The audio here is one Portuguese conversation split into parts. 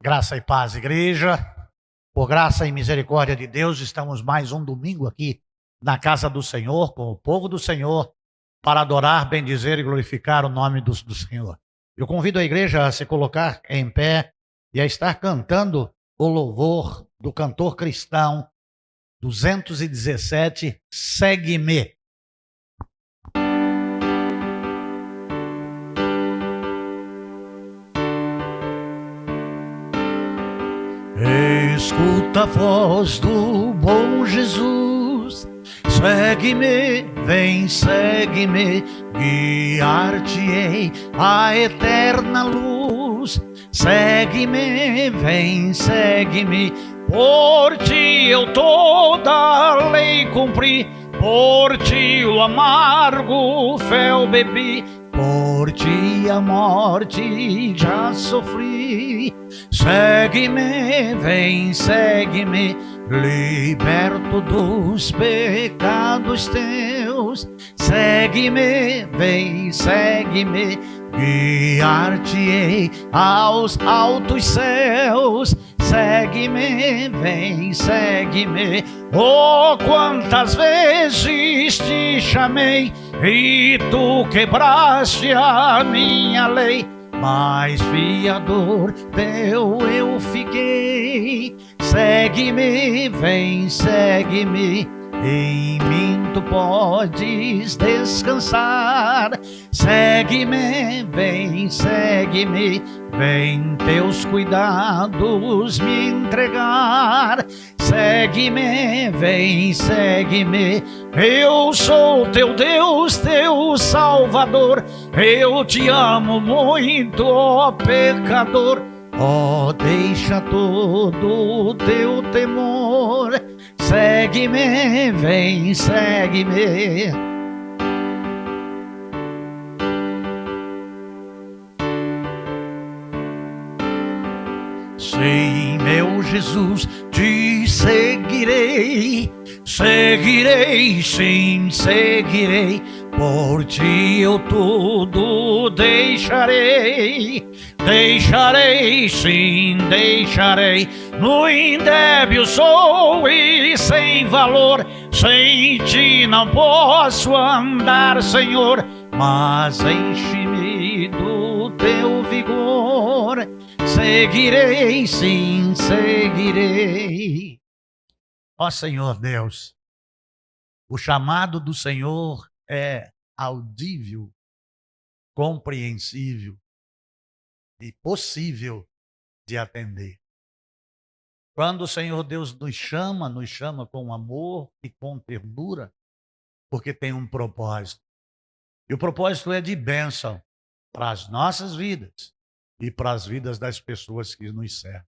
Graça e paz, igreja. Por graça e misericórdia de Deus, estamos mais um domingo aqui na casa do Senhor, com o povo do Senhor, para adorar, bendizer e glorificar o nome do Senhor. Eu convido a igreja a se colocar em pé e a estar cantando o louvor do cantor cristão 217, Segue-me. Escuta a voz do bom Jesus, segue-me, vem, segue-me, guiar-te-ei à eterna luz. Segue-me, vem, segue-me, por ti eu toda a lei cumpri, por ti o amargo fel bebi, por ti a morte já sofri. Segue-me, vem, segue-me, liberto dos pecados teus. Segue-me, vem, segue-me, guiar-te-ei aos altos céus. Segue-me, vem, segue-me, oh, quantas vezes te chamei e tu quebraste a minha lei, mas fiador teu eu fiquei. Segue-me, vem, segue-me, em mim tu podes descansar. Segue-me, vem, segue-me, vem teus cuidados me entregar. Segue-me, vem, segue-me, eu sou teu Deus, teu Salvador. Eu te amo muito, ó pecador. Ó, deixa todo o teu temor. Segue-me, vem, segue-me. Sim, meu Jesus, te seguirei. Seguirei, sim, seguirei. Por ti eu tudo deixarei. Deixarei, sim, deixarei. No indébil sou e sem valor. Sem ti não posso andar, Senhor, mas enche-me do teu vigor. Seguirei, sim, seguirei. Ó Senhor Deus, o chamado do Senhor é audível, compreensível e possível de atender. Quando o Senhor Deus nos chama com amor e com ternura, porque tem um propósito. E o propósito é de bênção para as nossas vidas e para as vidas das pessoas que nos servem.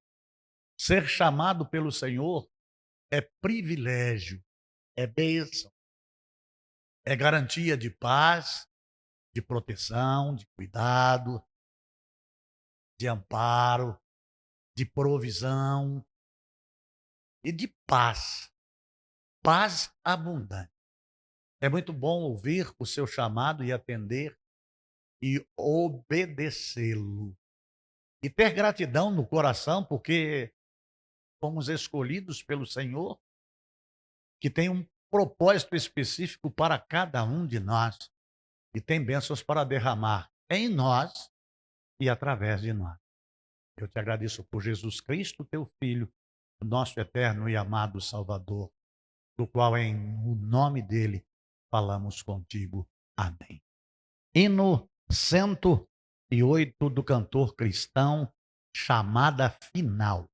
Ser chamado pelo Senhor é privilégio, é bênção, é garantia de paz, de proteção, de cuidado, de amparo, de provisão e de paz, paz abundante. É muito bom ouvir o seu chamado e atender e obedecê-lo. E ter gratidão no coração, porque fomos escolhidos pelo Senhor, que tem um propósito específico para cada um de nós e tem bênçãos para derramar em nós e através de nós. Eu te agradeço por Jesus Cristo, teu Filho, o nosso eterno e amado Salvador, do qual em o nome dele falamos contigo. Amém. Hino 108 do cantor cristão, Chamada Final.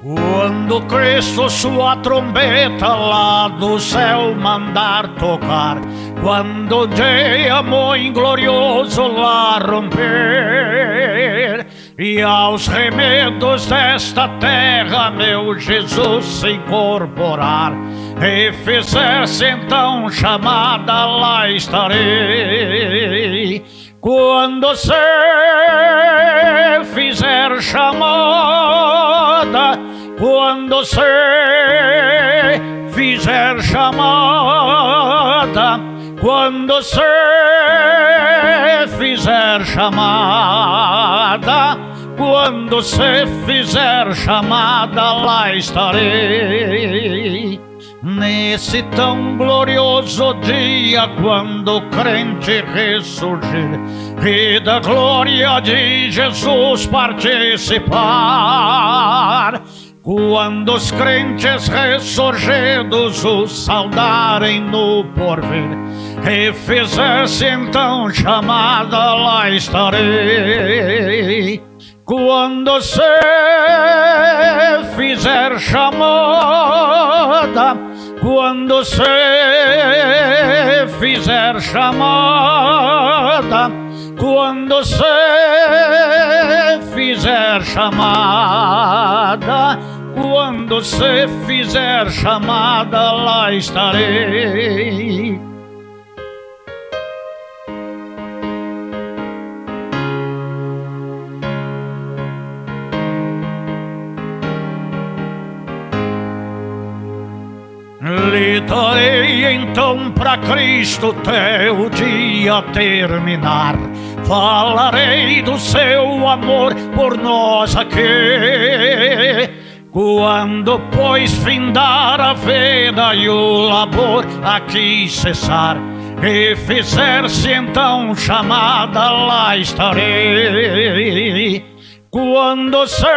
Quando Cristo sua trombeta lá do céu mandar tocar, quando o dia muito glorioso lá romper, e aos remendos desta terra meu Jesus se incorporar, e fizer-se então chamada, lá estarei. Quando se fizer chamada, quando quando se fizer chamada, quando se fizer chamada, quando se fizer chamada, lá estarei. Nesse tão glorioso dia, quando o crente ressurgir e da glória de Jesus participar, quando os crentes ressurgidos o saudarem no porvir e fizesse então chamada, lá estarei. Quando se fizer chamada, quando se fizer chamada, quando se fizer chamada, quando se fizer chamada, lá estarei. Lidarei então pra Cristo até o dia terminar. Falarei do seu amor por nós aqui. Quando, pois, findar a vida e o labor aqui cessar, e fizer-se então chamada, lá estarei. Quando se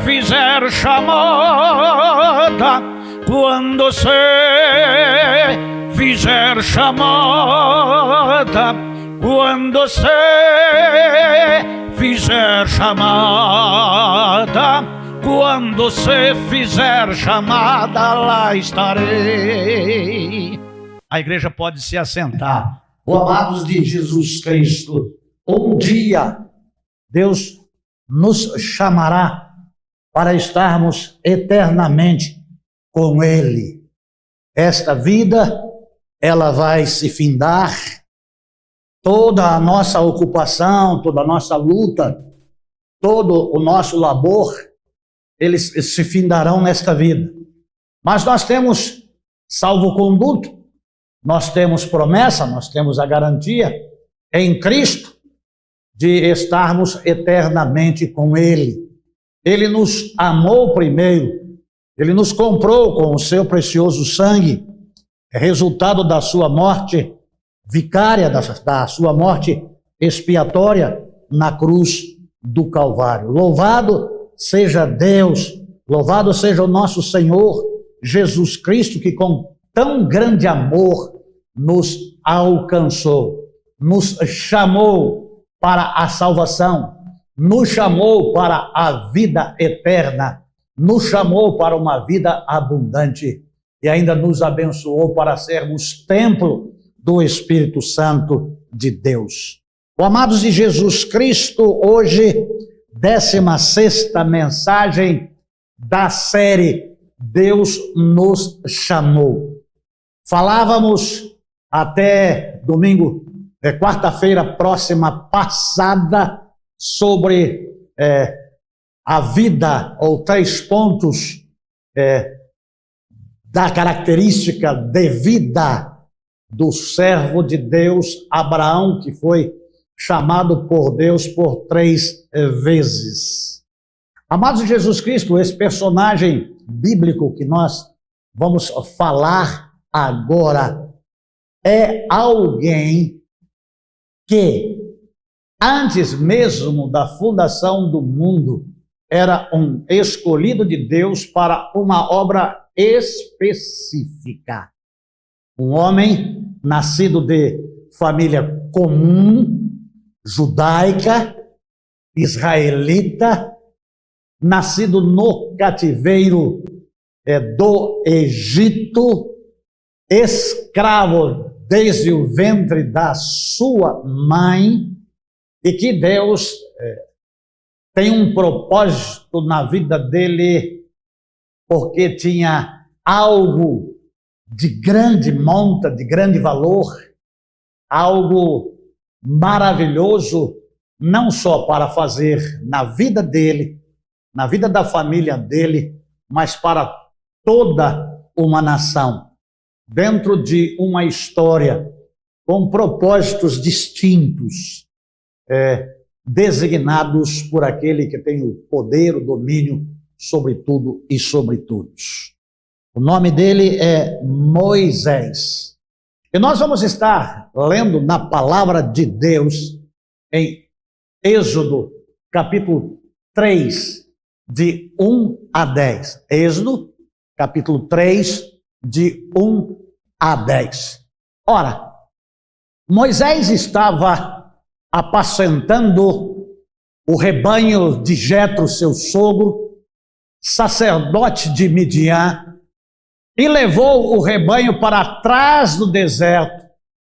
fizer chamada, quando se fizer chamada, quando se fizer chamada, quando se fizer chamada, lá estarei. A igreja pode se assentar. Oh, amados de Jesus Cristo, um dia Deus nos chamará para estarmos eternamente com Ele. Esta vida, ela vai se findar. Toda a nossa ocupação, toda a nossa luta, todo o nosso labor, eles se findarão nesta vida. Mas nós temos salvo-conduto, nós temos promessa, nós temos a garantia em Cristo de estarmos eternamente com Ele. Ele nos amou primeiro, Ele nos comprou com o seu precioso sangue, resultado da sua morte vicária, da sua morte expiatória na cruz do Calvário. Louvado seja Deus, louvado seja o nosso Senhor Jesus Cristo, que com tão grande amor nos alcançou, nos chamou para a salvação, nos chamou para a vida eterna, nos chamou para uma vida abundante e ainda nos abençoou para sermos templo do Espírito Santo de Deus. Oh, amados de Jesus Cristo, hoje, 16ª mensagem da série Deus nos chamou. Falávamos até domingo, quarta-feira próxima passada, sobre a vida, ou 3 pontos da característica de vida do servo de Deus, Abraão, que foi chamado por Deus por 3 vezes. Amados de Jesus Cristo, esse personagem bíblico que nós vamos falar agora é alguém que, antes mesmo da fundação do mundo, era um escolhido de Deus para uma obra específica. Um homem nascido de família comum, judaica, israelita, nascido no cativeiro do Egito, escravo desde o ventre da sua mãe, e que Deus tem um propósito na vida dele, porque tinha algo de grande monta, de grande valor, algo maravilhoso, não só para fazer na vida dele, na vida da família dele, mas para toda uma nação, dentro de uma história com propósitos distintos, designados por aquele que tem o poder, o domínio sobre tudo e sobre todos. O nome dele é Moisés. E nós vamos estar lendo na palavra de Deus em Êxodo, capítulo 3, de 1 a 10. Êxodo, capítulo 3, de 1 a 10. Ora, Moisés estava apacentando o rebanho de Jetro, seu sogro, sacerdote de Midian, e levou o rebanho para trás do deserto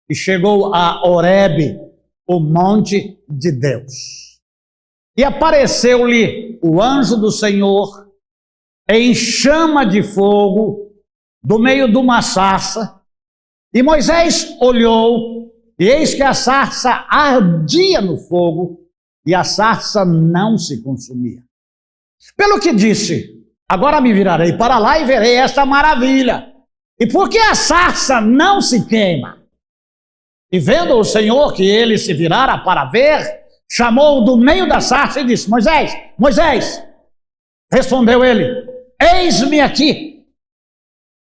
e chegou a Horebe, o monte de Deus. E apareceu-lhe o anjo do Senhor em chama de fogo do meio de uma sarça, e Moisés olhou, e eis que a sarça ardia no fogo, e a sarça não se consumia. Pelo que disse: agora me virarei para lá e verei esta maravilha. E por que a sarça não se queima? E vendo o Senhor que ele se virara para ver, chamou-o do meio da sarça e disse: Moisés, Moisés. Respondeu ele: eis-me aqui.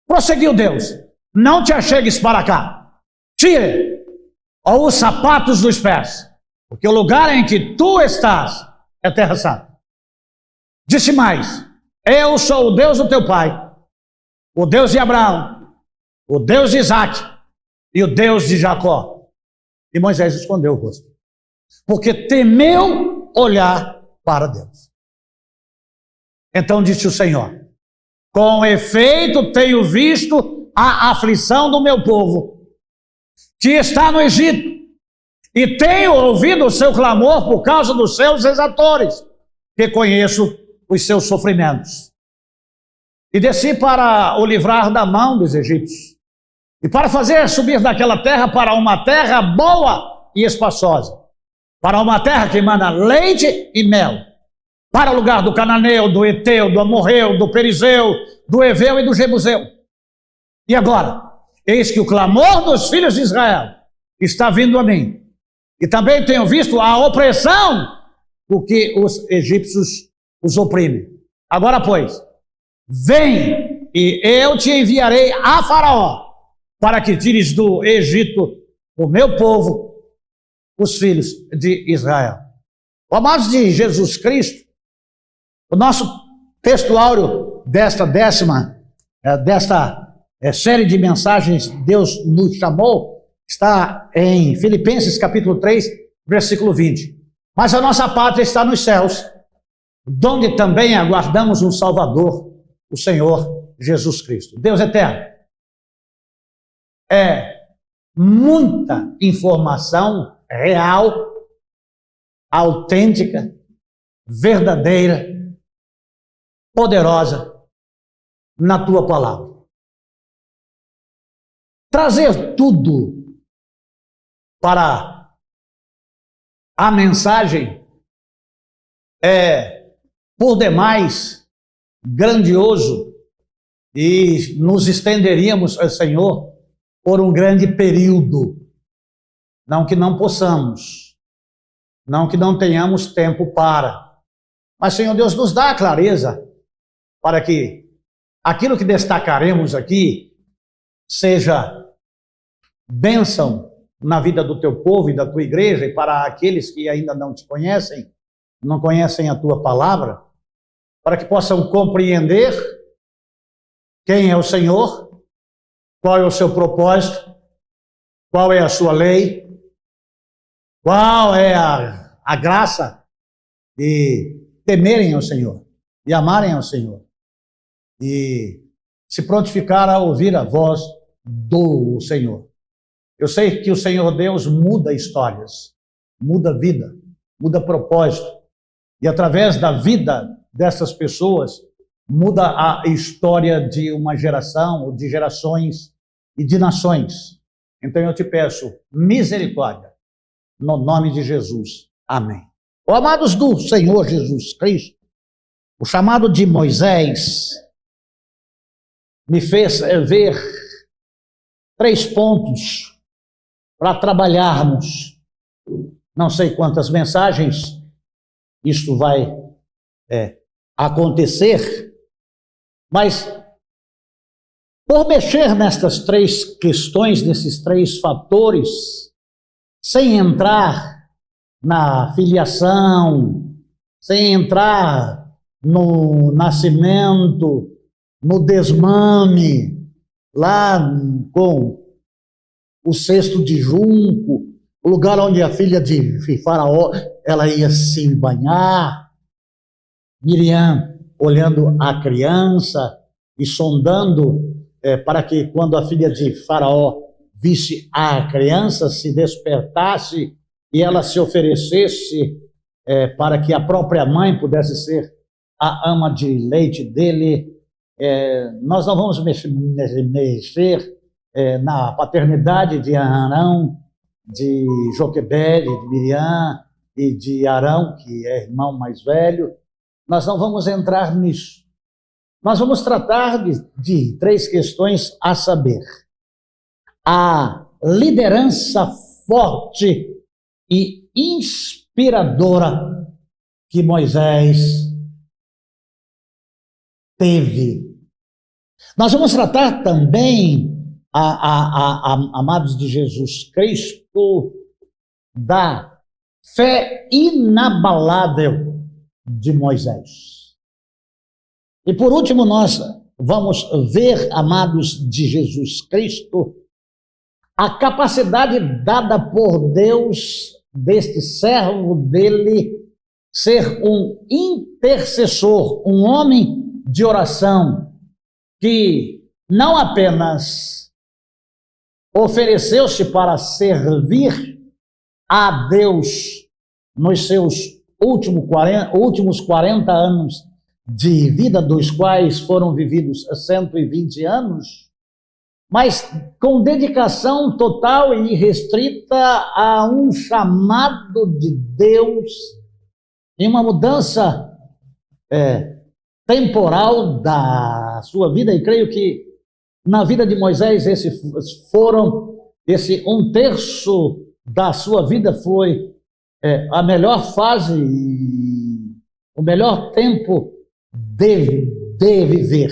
Prosseguiu Deus: não te achegues para cá. Tire os sapatos dos pés, porque o lugar em que tu estás é terra santa. Disse mais: eu sou o Deus do teu pai, o Deus de Abraão, o Deus de Isaque e o Deus de Jacó. E Moisés escondeu o rosto, porque temeu olhar para Deus. Então disse o Senhor: com efeito tenho visto a aflição do meu povo, que está no Egito, e tenho ouvido o seu clamor por causa dos seus exatores, que conheço os seus sofrimentos. E desci para o livrar da mão dos egípcios, e para fazer subir daquela terra para uma terra boa e espaçosa, para uma terra que emana leite e mel, para o lugar do cananeu, do eteu, do amorreu, do perizeu, do eveu e do jebuseu. E agora, eis que o clamor dos filhos de Israel está vindo a mim, e também tenho visto a opressão com que os egípcios os oprimem. Agora, pois, vem, e eu te enviarei a Faraó, para que tires do Egito o meu povo, os filhos de Israel. Amados de Jesus Cristo, o nosso texto áureo desta série de mensagens Deus nos chamou, está em Filipenses capítulo 3, versículo 20. Mas a nossa pátria está nos céus, donde também aguardamos um Salvador, o Senhor Jesus Cristo. Deus eterno, é muita informação real, autêntica, verdadeira, poderosa na tua palavra. Trazer tudo para a mensagem é, por demais, grandioso, e nos estenderíamos, Senhor, por um grande período. Não que não possamos, não que não tenhamos tempo para, mas, Senhor Deus, nos dá a clareza para que aquilo que destacaremos aqui seja bênção na vida do teu povo e da tua igreja, e para aqueles que ainda não te conhecem, não conhecem a tua palavra, para que possam compreender quem é o Senhor, qual é o seu propósito, qual é a sua lei, qual é a graça de temerem ao Senhor, de amarem ao Senhor, e se prontificar a ouvir a voz do Senhor. Eu sei que o Senhor Deus muda histórias, muda vida, muda propósito, e através da vida dessas pessoas, muda a história de uma geração, ou de gerações e de nações. Então eu te peço misericórdia, no nome de Jesus. Amém. Oh, amados do Senhor Jesus Cristo, O chamado de Moisés me fez ver 3 pontos para trabalharmos. Não sei quantas mensagens isto vai acontecer, mas por mexer nestas 3 questões, nesses 3 fatores, sem entrar na filiação, sem entrar no nascimento, no desmame, lá com o cesto de junco, o lugar onde a filha de Faraó, ela ia se banhar, Miriam olhando a criança e sondando para que quando a filha de Faraó visse a criança, se despertasse e ela se oferecesse para que a própria mãe pudesse ser a ama de leite dele. Nós não vamos mexer na paternidade de Arão, de Joquebede, de Miriam e de Arão, que é irmão mais velho. Nós não vamos entrar nisso. Nós vamos tratar de 3 questões a saber: a liderança forte e inspiradora que Moisés teve. Nós vamos tratar também, amados de Jesus Cristo, da fé inabalável de Moisés. E por último, nós vamos ver, amados de Jesus Cristo, a capacidade dada por Deus, deste servo dele, ser um intercessor, um homem de oração, que não apenas ofereceu-se para servir a Deus nos seus últimos 40 anos de vida, dos quais foram vividos 120 anos, mas com dedicação total e irrestrita a um chamado de Deus e uma mudança temporal da sua vida. E creio que na vida de Moisés esse 1/3 da sua vida foi a melhor fase e o melhor tempo de viver.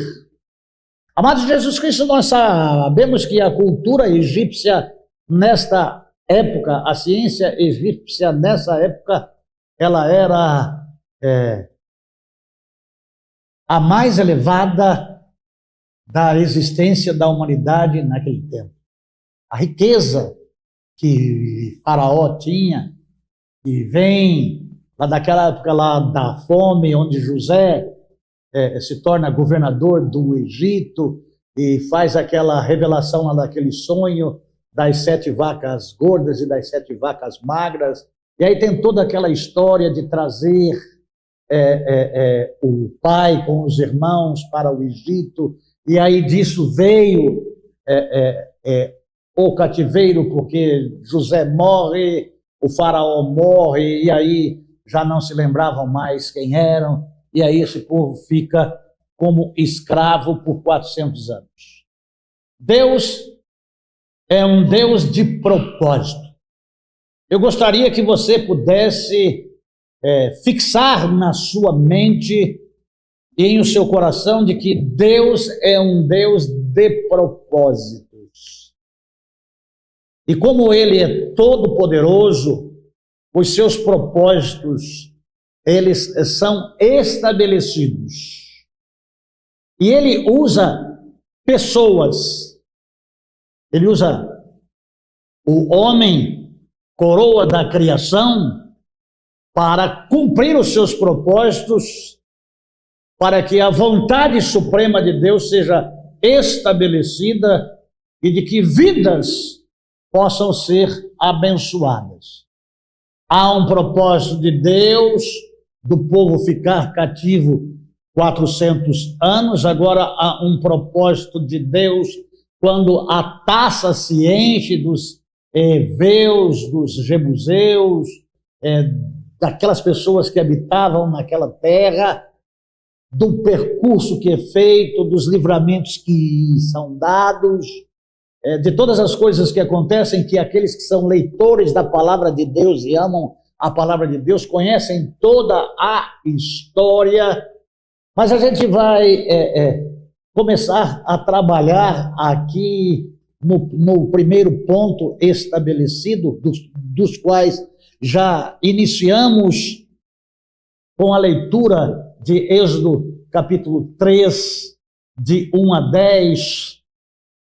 Amados de Jesus Cristo, nós sabemos que a cultura egípcia nesta época, a ciência egípcia nessa época, ela era a mais elevada da existência da humanidade naquele tempo. A riqueza que Faraó tinha, e vem lá daquela época lá da fome, onde José se torna governador do Egito e faz aquela revelação lá daquele sonho das 7 vacas gordas e das 7 vacas magras. E aí tem toda aquela história de trazer o pai com os irmãos para o Egito, e aí disso veio o cativeiro, porque José morre, o faraó morre, e aí já não se lembravam mais quem eram, e aí esse povo fica como escravo por 400 anos. Deus é um Deus de propósito. Eu gostaria que você pudesse fixar na sua mente e em o seu coração de que Deus é um Deus de propósitos. E como Ele é todo-poderoso, os seus propósitos, eles são estabelecidos. E Ele usa pessoas. Ele usa o homem, coroa da criação, para cumprir os seus propósitos, para que a vontade suprema de Deus seja estabelecida e de que vidas possam ser abençoadas. Há um propósito de Deus do povo ficar cativo 400 anos, agora há um propósito de Deus quando a taça se enche dos heveus, dos jebuseus, daquelas pessoas que habitavam naquela terra, do percurso que é feito, dos livramentos que são dados, de todas as coisas que acontecem, que aqueles que são leitores da palavra de Deus e amam a palavra de Deus conhecem toda a história. Mas a gente vai começar a trabalhar aqui no primeiro ponto estabelecido, dos quais já iniciamos com a leitura de Êxodo capítulo 3, de 1 a 10,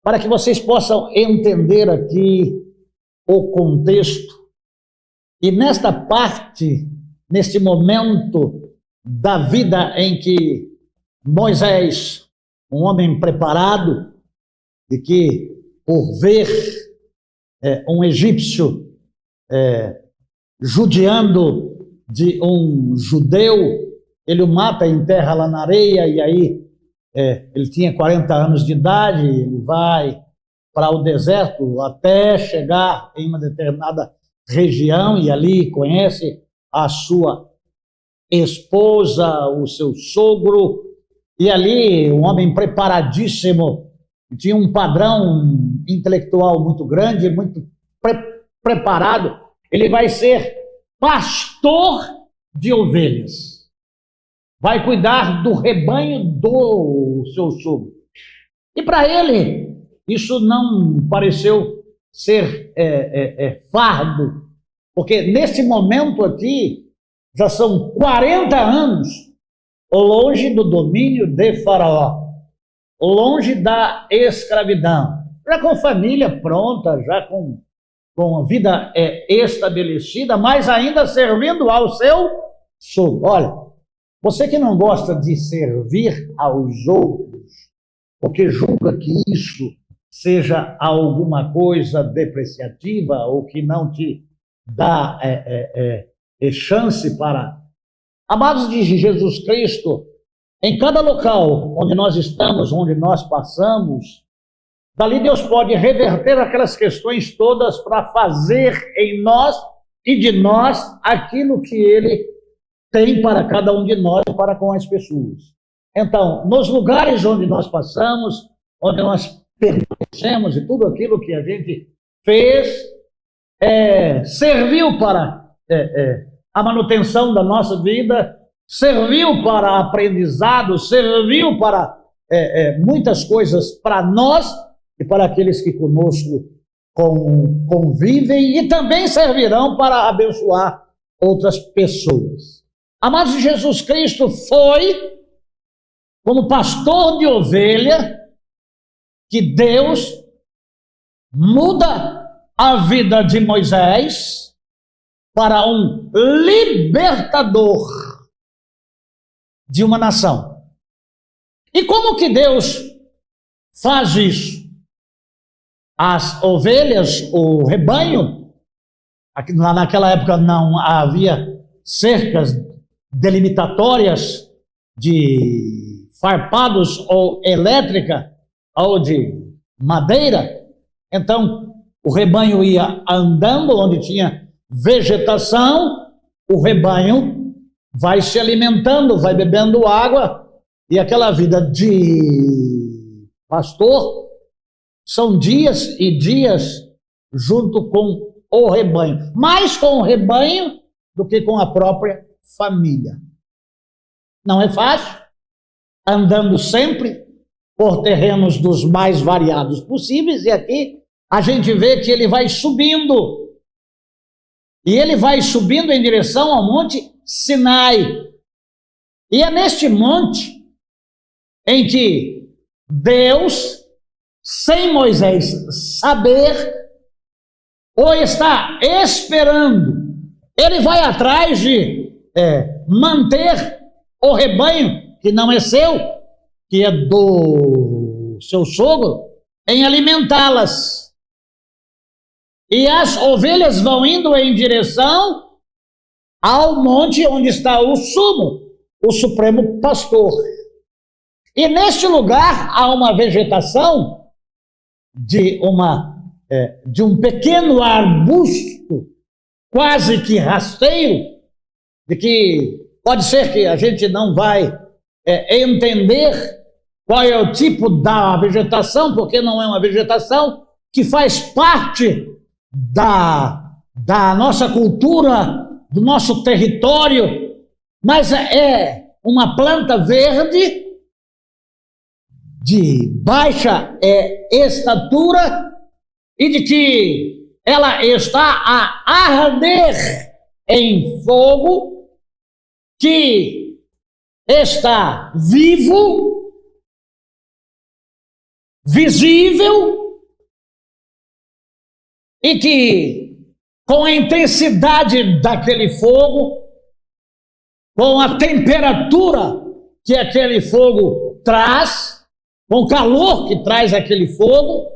para que vocês possam entender aqui o contexto. E nesta parte, neste momento da vida em que Moisés, um homem preparado, e que por ver um egípcio judiando de um judeu, ele o mata e enterra lá na areia, e aí ele tinha 40 anos de idade, ele vai para o deserto até chegar em uma determinada região, e ali conhece a sua esposa, o seu sogro, e ali um homem preparadíssimo, tinha um padrão intelectual muito grande, muito preparado, ele vai ser pastor de ovelhas. Vai cuidar do rebanho do seu sogro. E para ele, isso não pareceu ser fardo, porque nesse momento aqui, já são 40 anos longe do domínio de Faraó, longe da escravidão, já com família pronta, já com a vida estabelecida, mas ainda servindo ao seu sogro. Olha, você que não gosta de servir aos outros, porque julga que isso seja alguma coisa depreciativa ou que não te dá chance para... Amados de Jesus Cristo, em cada local onde nós estamos, onde nós passamos, dali Deus pode reverter aquelas questões todas para fazer em nós e de nós aquilo que Ele tem para cada um de nós e para com as pessoas. Então, nos lugares onde nós passamos, onde nós permanecemos e tudo aquilo que a gente fez, serviu para a manutenção da nossa vida, serviu para aprendizado, serviu para muitas coisas para nós e para aqueles que conosco convivem, e também servirão para abençoar outras pessoas. Amados de Jesus Cristo, foi como pastor de ovelha que Deus muda a vida de Moisés para um libertador de uma nação. E como que Deus faz isso? As ovelhas, o rebanho, lá naquela época não havia cercas delimitatórias de farpados ou elétrica ou de madeira. Então o rebanho ia andando onde tinha vegetação, o rebanho vai se alimentando, vai bebendo água, e aquela vida de pastor são dias e dias junto com o rebanho, mais com o rebanho do que com a própria família. Não é fácil, andando sempre por terrenos dos mais variados possíveis, e aqui a gente vê que ele vai subindo, e ele vai subindo em direção ao Monte Sinai, e é neste monte em que Deus, sem Moisés saber, ou está esperando, ele vai atrás de manter o rebanho, que não é seu, que é do seu sogro, em alimentá-las. E as ovelhas vão indo em direção ao monte onde está o supremo pastor. E neste lugar há uma vegetação de um pequeno arbusto, quase que rasteiro, de que pode ser que a gente não vai entender qual é o tipo da vegetação, porque não é uma vegetação que faz parte da nossa cultura, do nosso território, mas é uma planta verde de baixa estatura e de que ela está a arder em fogo, que está vivo, visível e que, com a intensidade daquele fogo, com a temperatura que aquele fogo traz, com o calor que traz aquele fogo,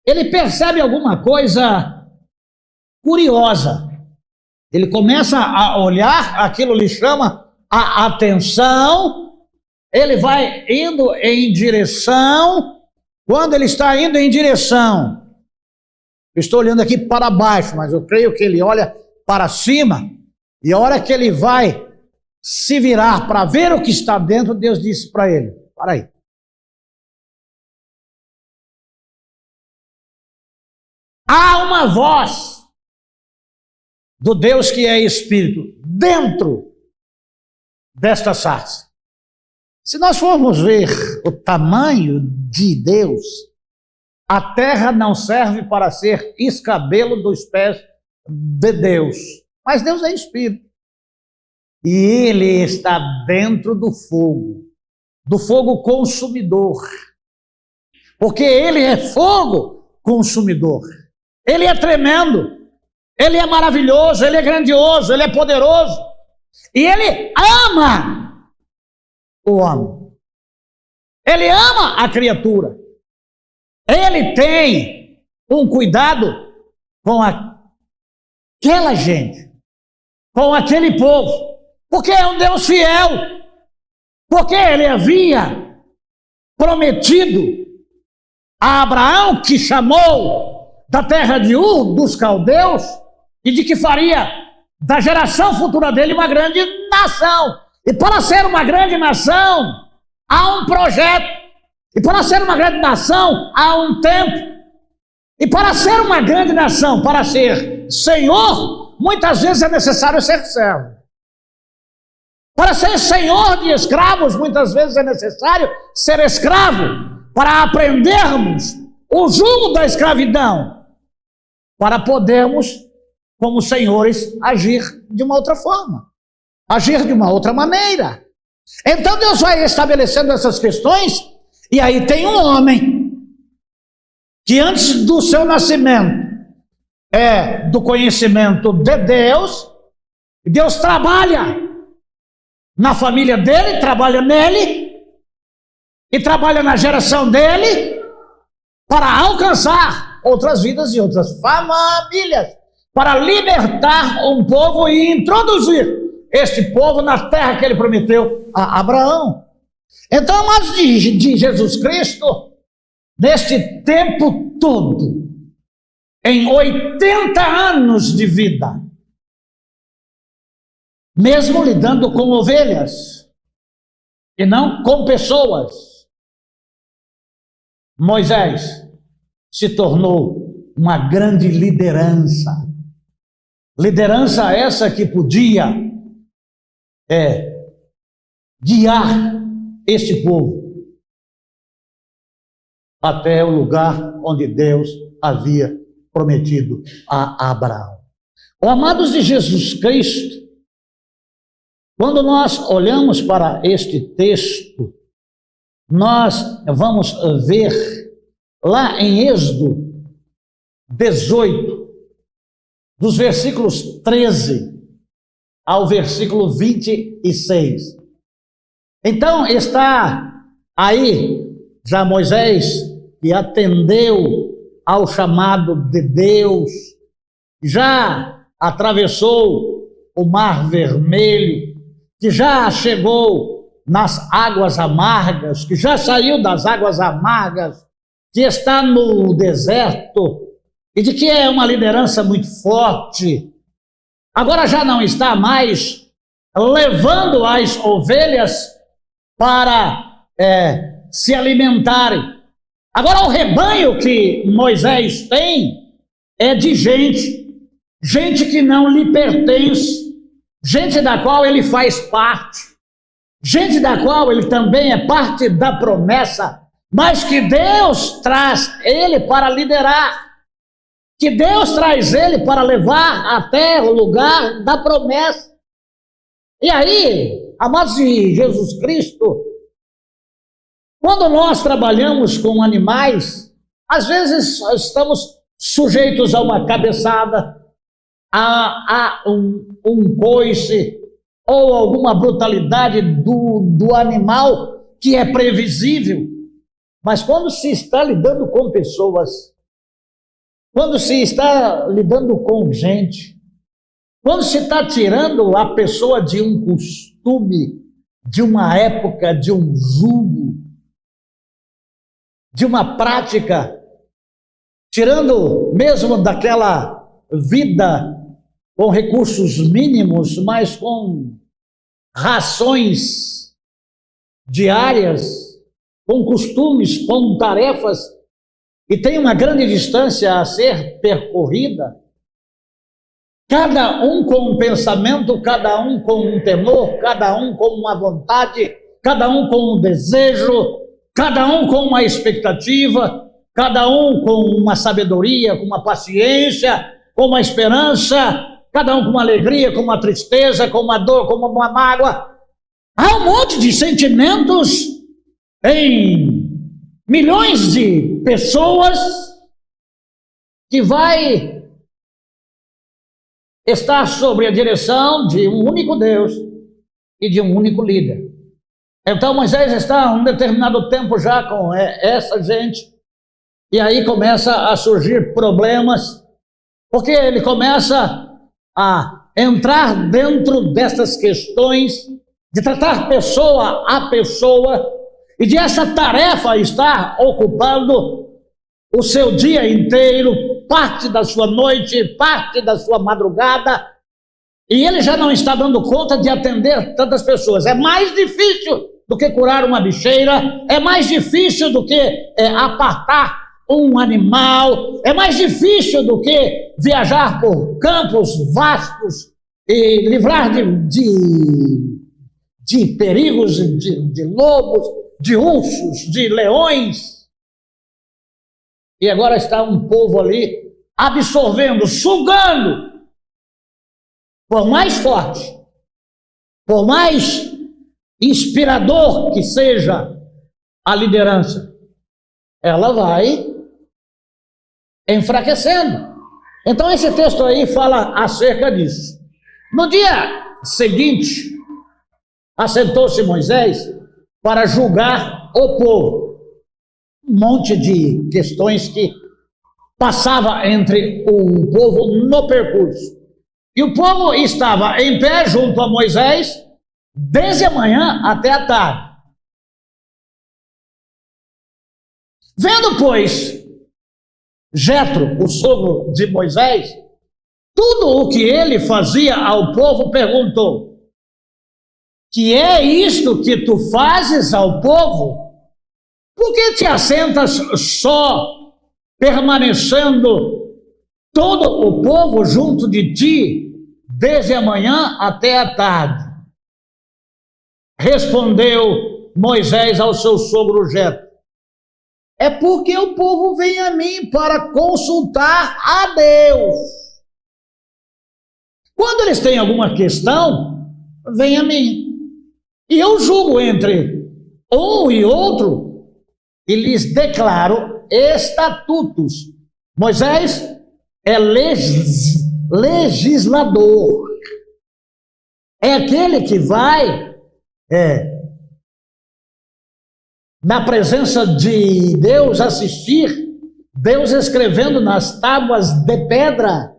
ele percebe alguma coisa curiosa. Ele começa a olhar, aquilo lhe chama a atenção, ele vai indo em direção. Quando ele está indo em direção, eu estou olhando aqui para baixo, mas eu creio que ele olha para cima, e a hora que ele vai se virar para ver o que está dentro, Deus disse para ele: para aí. Há uma voz do Deus que é Espírito dentro desta sarça. Se nós formos ver o tamanho de Deus, a terra não serve para ser escabelo dos pés de Deus. Mas Deus é Espírito. E Ele está dentro do fogo consumidor. Porque Ele é fogo consumidor. Ele é tremendo, Ele é maravilhoso, Ele é grandioso, Ele é poderoso. E Ele ama o homem. Ele ama a criatura. Ele tem um cuidado com aquela gente, com aquele povo, porque é um Deus fiel, porque Ele havia prometido a Abraão, que chamou da terra de Ur, dos caldeus, e de que faria da geração futura dele uma grande nação. E para ser uma grande nação, há um projeto. E para ser uma grande nação, há um tempo. E para ser uma grande nação, para ser senhor, muitas vezes é necessário ser servo. Para ser senhor de escravos, muitas vezes é necessário ser escravo, para aprendermos o jugo da escravidão, para podermos, como senhores, agir de uma outra forma, agir de uma outra maneira. Então Deus vai estabelecendo essas questões, e aí tem um homem que antes do seu nascimento é do conhecimento de Deus, e Deus trabalha na família dele, trabalha nele, e trabalha na geração dele, para alcançar outras vidas e outras famílias, para libertar um povo e introduzir este povo na terra que ele prometeu a Abraão. Então, amados de Jesus Cristo, neste tempo todo, em 80 anos de vida, mesmo lidando com ovelhas e não com pessoas, Moisés se tornou uma grande liderança. Liderança essa que podia guiar este povo até o lugar onde Deus havia prometido a Abraão. Amados de Jesus Cristo, quando nós olhamos para este texto, nós vamos ver lá em Êxodo 18, dos versículos 13 ao versículo 26. Então está aí já Moisés, que atendeu ao chamado de Deus, já atravessou o Mar Vermelho, que já chegou nas águas amargas, que já saiu das águas amargas, que está no deserto, e de que é uma liderança muito forte. Agora já não está mais levando as ovelhas para se alimentarem. Agora, o rebanho que Moisés tem é de gente que não lhe pertence, gente da qual ele faz parte, gente da qual ele também é parte da promessa, mas que Deus traz ele para liderar, que Deus traz ele para levar até o lugar da promessa. E aí, amados de Jesus Cristo, quando nós trabalhamos com animais, às vezes estamos sujeitos a uma cabeçada, a um coice, ou alguma brutalidade do animal que é previsível. Mas quando se está lidando com pessoas, quando se está lidando com gente, quando se está tirando a pessoa de um costume, de uma época, de um jugo, de uma prática, tirando mesmo daquela vida com recursos mínimos, mas com rações diárias, com costumes, com tarefas, e tem uma grande distância a ser percorrida, cada um com um pensamento, cada um com um temor, cada um com uma vontade, cada um com um desejo, cada um com uma expectativa, cada um com uma sabedoria, com uma paciência, com uma esperança, cada um com uma alegria, com uma tristeza, com uma dor, com uma mágoa. Há um monte de sentimentos em milhões de pessoas que vai estar sob a direção de um único Deus e de um único líder. Então Moisés está um determinado tempo já com essa gente, e aí começa a surgir problemas, porque ele começa a entrar dentro dessas questões de tratar pessoa a pessoa, e de essa tarefa estar ocupando o seu dia inteiro, parte da sua noite, parte da sua madrugada, e ele já não está dando conta de atender tantas pessoas. É mais difícil do que curar uma bicheira, é mais difícil do que apartar um animal, é mais difícil do que viajar por campos vastos e livrar de perigos, de lobos, de ursos, de leões. E agora está um povo ali absorvendo, sugando. Por mais forte, por mais inspirador que seja a liderança, ela vai enfraquecendo. Então esse texto aí fala acerca disso. No dia seguinte, assentou-se Moisés para julgar o povo. Um monte de questões que passava entre o povo no percurso. E o povo estava em pé junto a Moisés desde a manhã até a tarde. Vendo, pois, Jetro, o sogro de Moisés, tudo o que ele fazia ao povo, perguntou: que é isto que tu fazes ao povo? Por que te assentas só, permanecendo todo o povo junto de ti, desde a manhã até a tarde? Respondeu Moisés ao seu sogro Jetro: é porque o povo vem a mim para consultar a Deus. Quando eles têm alguma questão, vem a mim. E eu julgo entre um e outro e lhes declaro estatutos. Moisés é legislador. É aquele que vai na presença de Deus assistir, Deus escrevendo nas tábuas de pedra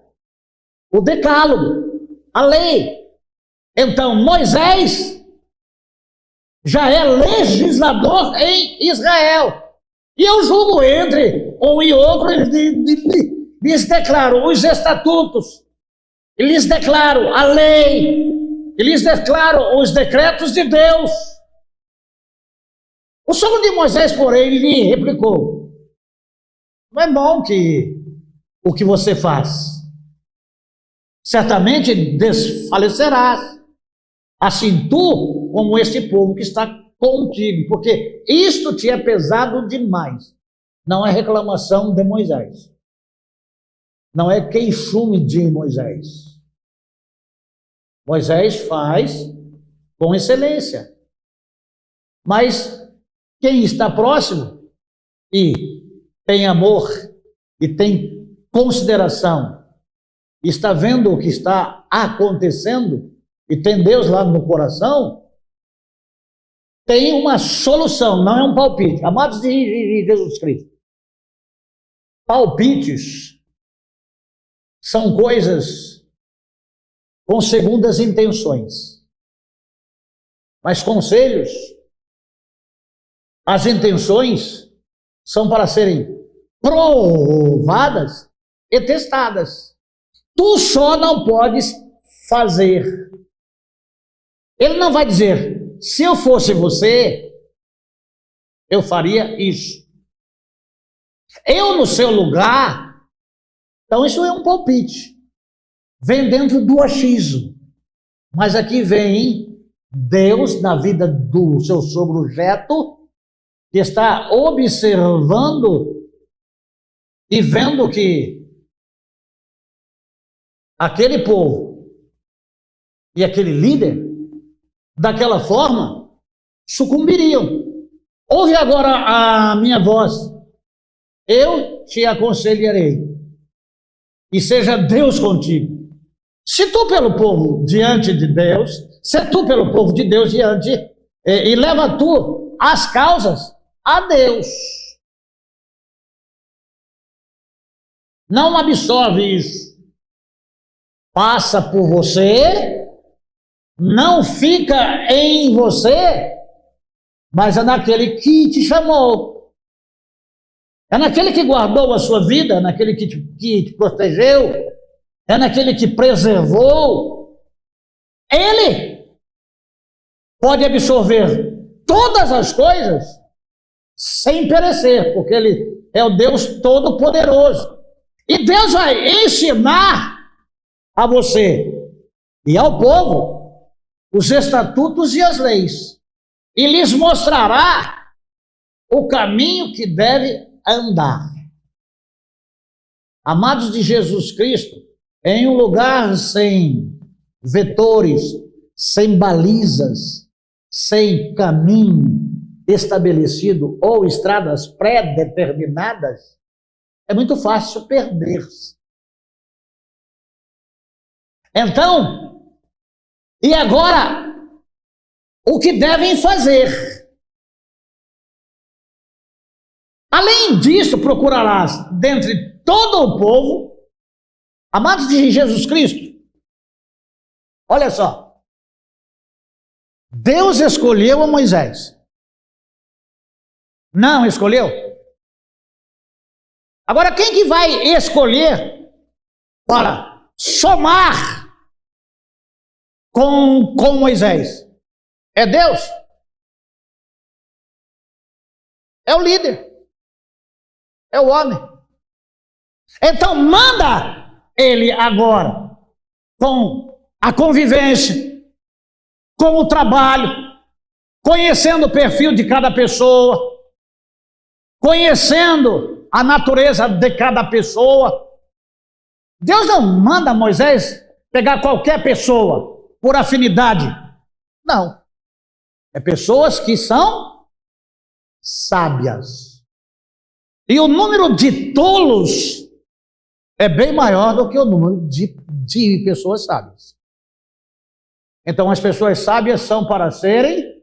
o decálogo, a lei. Então Moisés já é legislador em Israel. E eu julgo entre um e outro, lhes declaro os estatutos, lhes declaro a lei, lhes declaro os decretos de Deus. O sogro de Moisés, porém, lhe replicou: não é bom que o que você faz. Certamente desfalecerás, assim tu como este povo que está contigo, porque isto te é pesado demais. Não é reclamação de Moisés. Não é queixume de Moisés. Moisés faz com excelência. Mas quem está próximo e tem amor e tem consideração, está vendo o que está acontecendo e tem Deus lá no coração, tem uma solução, não é um palpite. Amados de Jesus Cristo, palpites são coisas com segundas intenções. Mas conselhos, as intenções são para serem provadas e testadas. Tu só não podes fazer. Ele não vai dizer, se eu fosse você, eu faria isso. Eu no seu lugar. Então isso é um palpite. Vem dentro do achismo. Mas aqui vem Deus na vida do seu sogro Jeto, que está observando e vendo que aquele povo e aquele líder, daquela forma, sucumbiriam. Ouve agora a minha voz. Eu te aconselharei. E seja Deus contigo. Se tu pelo povo diante de Deus, se tu pelo povo de Deus diante, e leva tu as causas a Deus. Não absorve isso. Passa por você, não fica em você, mas é naquele que te chamou. É naquele que guardou a sua vida, é naquele que te protegeu, é naquele que preservou. Ele pode absorver todas as coisas sem perecer, porque ele é o Deus Todo-Poderoso. E Deus vai ensinar a você e ao povo os estatutos e as leis, e lhes mostrará o caminho que deve andar. Amados de Jesus Cristo, em um lugar sem vetores, sem balizas, sem caminho estabelecido ou estradas pré-determinadas, é muito fácil perder-se. Então, e agora, o que devem fazer? Além disso, procurarás dentre todo o povo, amados de Jesus Cristo, olha só, Deus escolheu a Moisés. Não escolheu? Agora, quem que vai escolher para somar com Moisés? É Deus? É o líder. É o homem. Então manda ele agora, com a convivência, com o trabalho, conhecendo o perfil de cada pessoa, conhecendo a natureza de cada pessoa. Deus não manda Moisés pegar qualquer pessoa por afinidade. Não. É pessoas que são sábias. E o número de tolos é bem maior do que o número de pessoas sábias. Então, as pessoas sábias são para serem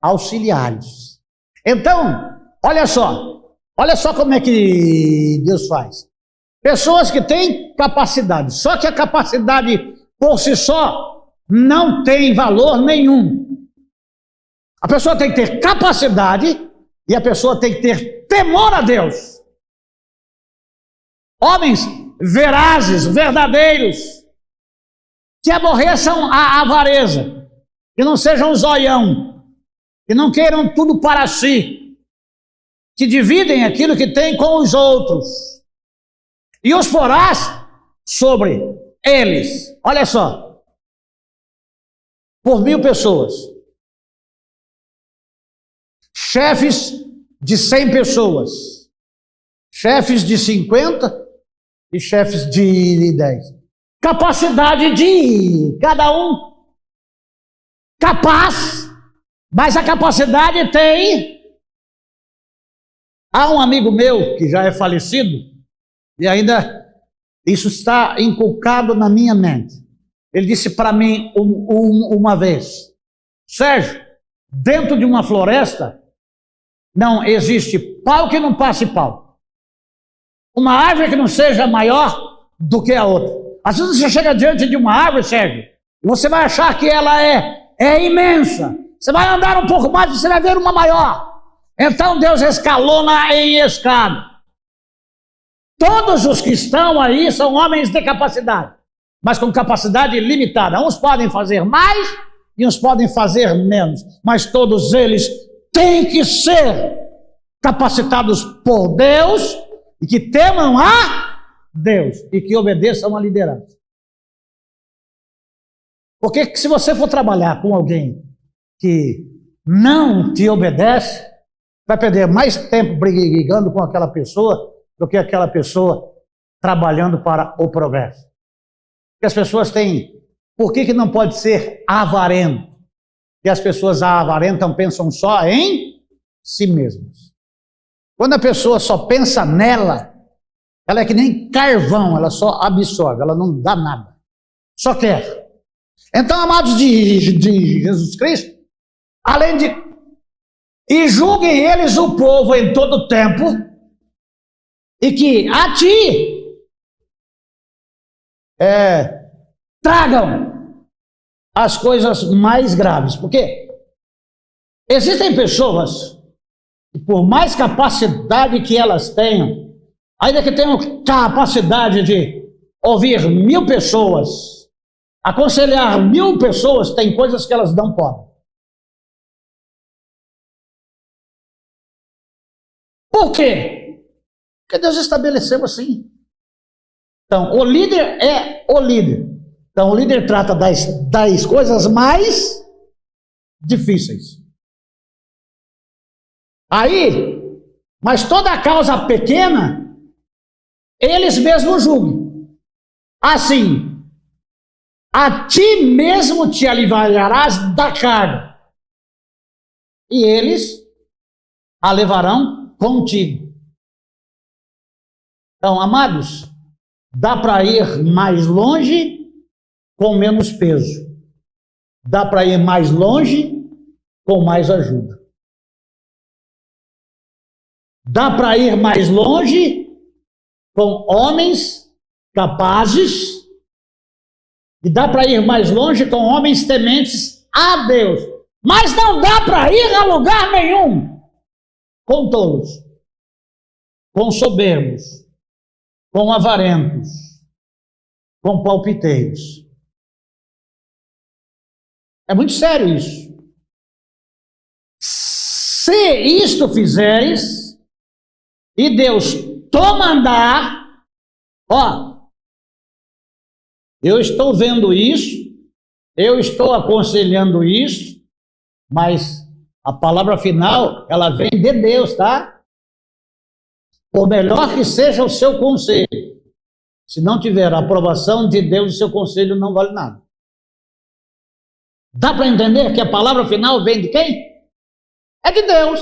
auxiliares. Então, olha só como é que Deus faz. Pessoas que têm capacidade, só que a capacidade por si só não tem valor nenhum. A pessoa tem que ter capacidade e a pessoa tem que ter temor a Deus. Homens verazes, verdadeiros, que aborreçam a avareza, que não sejam zoião, que não queiram tudo para si, que dividem aquilo que têm com os outros, e os porás sobre eles. Olha só, por 1000 pessoas, chefes de 100 pessoas, chefes de 50 e chefes de 10. Capacidade de cada um capaz, mas a capacidade tem. Há um amigo meu que já é falecido e ainda isso está inculcado na minha mente. Ele disse para mim uma vez: Sérgio, dentro de uma floresta não existe pau que não passe pau. Uma árvore que não seja maior do que a outra. Às vezes você chega diante de uma árvore, Sérgio, e você vai achar que ela é imensa. Você vai andar um pouco mais e você vai ver uma maior. Então Deus escalona em escada. Todos os que estão aí são homens de capacidade, mas com capacidade limitada. Uns podem fazer mais e uns podem fazer menos, mas todos eles têm que ser capacitados por Deus e que temam a Deus e que obedeçam à liderança. Porque se você for trabalhar com alguém que não te obedece, vai perder mais tempo brigando com aquela pessoa do que aquela pessoa trabalhando para o progresso. Porque as pessoas têm... Por que não pode ser avarento? Porque as pessoas avarentam, pensam só em si mesmas. Quando a pessoa só pensa nela, ela é que nem carvão, ela só absorve, ela não dá nada. Só quer. Então, amados de Jesus Cristo, além de... E julguem eles o povo em todo o tempo, e que a ti tragam as coisas mais graves. Porque existem pessoas que, por mais capacidade que elas tenham, ainda que tenham capacidade de ouvir 1000 pessoas, aconselhar 1000 pessoas, tem coisas que elas não podem. Por quê? Porque Deus estabeleceu assim. Então, o líder é o líder. Então, o líder trata das coisas mais difíceis. Aí, mas toda a causa pequena, eles mesmos julgam. Assim, a ti mesmo te aliviarás da carga, e eles a levarão contigo. Então, amados, dá para ir mais longe com menos peso. Dá para ir mais longe com mais ajuda. Dá para ir mais longe com homens capazes e dá para ir mais longe com homens tementes a Deus. Mas não dá para ir a lugar nenhum com tolos, com soberbos, com avarentos, com palpiteiros. É muito sério isso. Se isto fizeres, e Deus to mandar, ó, eu estou vendo isso, eu estou aconselhando isso, mas a palavra final, ela vem de Deus, tá? Por melhor que seja o seu conselho, se não tiver a aprovação de Deus, o seu conselho não vale nada. Dá para entender que a palavra final vem de quem? É de Deus.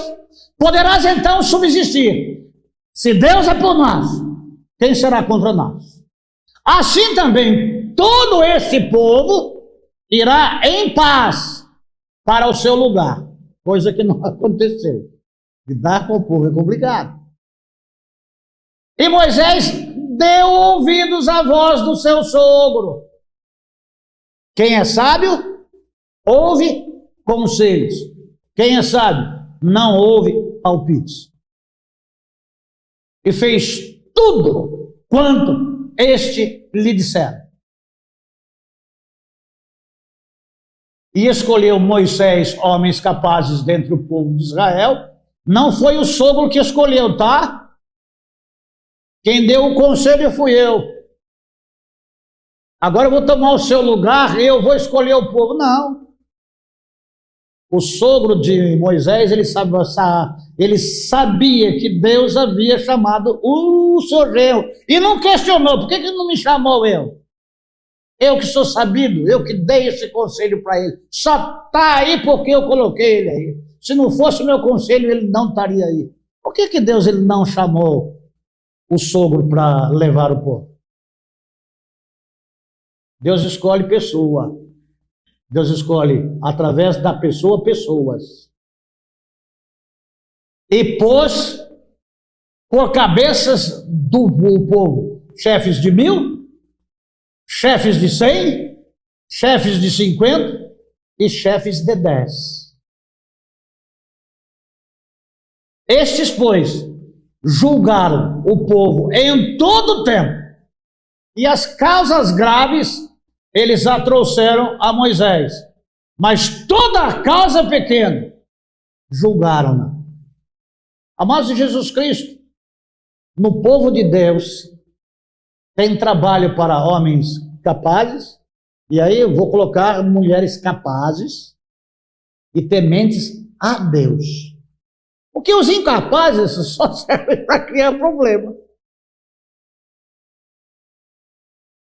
Poderás então subsistir. Se Deus é por nós, quem será contra nós? Assim também, todo esse povo irá em paz para o seu lugar, coisa que não aconteceu. Lidar com o povo é complicado. E Moisés deu ouvidos à voz do seu sogro. Quem é sábio, ouve conselhos. Quem é sábio, não ouve palpites. E fez tudo quanto este lhe dissera. e escolheu Moisés, homens capazes dentre o povo de Israel. Não foi o sogro que escolheu, tá? Quem deu o conselho fui eu. Agora eu vou tomar o seu lugar e eu vou escolher o povo. Não. O sogro de Moisés, ele sabia que Deus havia chamado o seu genro. E não questionou, por que não me chamou eu? Eu que sou sabido, eu que dei esse conselho para ele. Só está aí porque eu coloquei ele aí. Se não fosse o meu conselho, ele não estaria aí. Por que Deus ele não chamou o sogro para levar o povo? Deus escolhe pessoa. Deus escolhe, através da pessoa, pessoas. E pôs por cabeças do povo chefes de 1000, chefes de 100, chefes de 50 e chefes de 10. Estes, pois, julgaram o povo em todo o tempo, e as causas graves eles a trouxeram a Moisés, mas toda a causa pequena julgaram-na. Amados de Jesus Cristo, no povo de Deus tem trabalho para homens capazes, e aí eu vou colocar mulheres capazes e tementes a Deus. Porque os incapazes só servem para criar problema.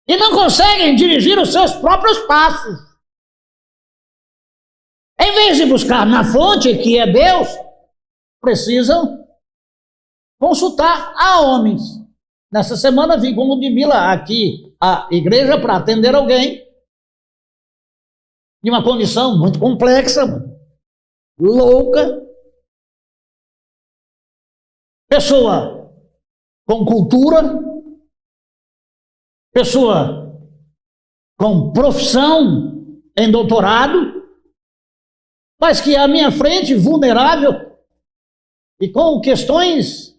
E não conseguem dirigir os seus próprios passos. Em vez de buscar na fonte, que é Deus, precisam consultar a homens. Nessa semana vim com Ludmila aqui à igreja para atender alguém de uma condição muito complexa, louca, pessoa com cultura, pessoa com profissão em doutorado, mas que à minha frente, vulnerável e com questões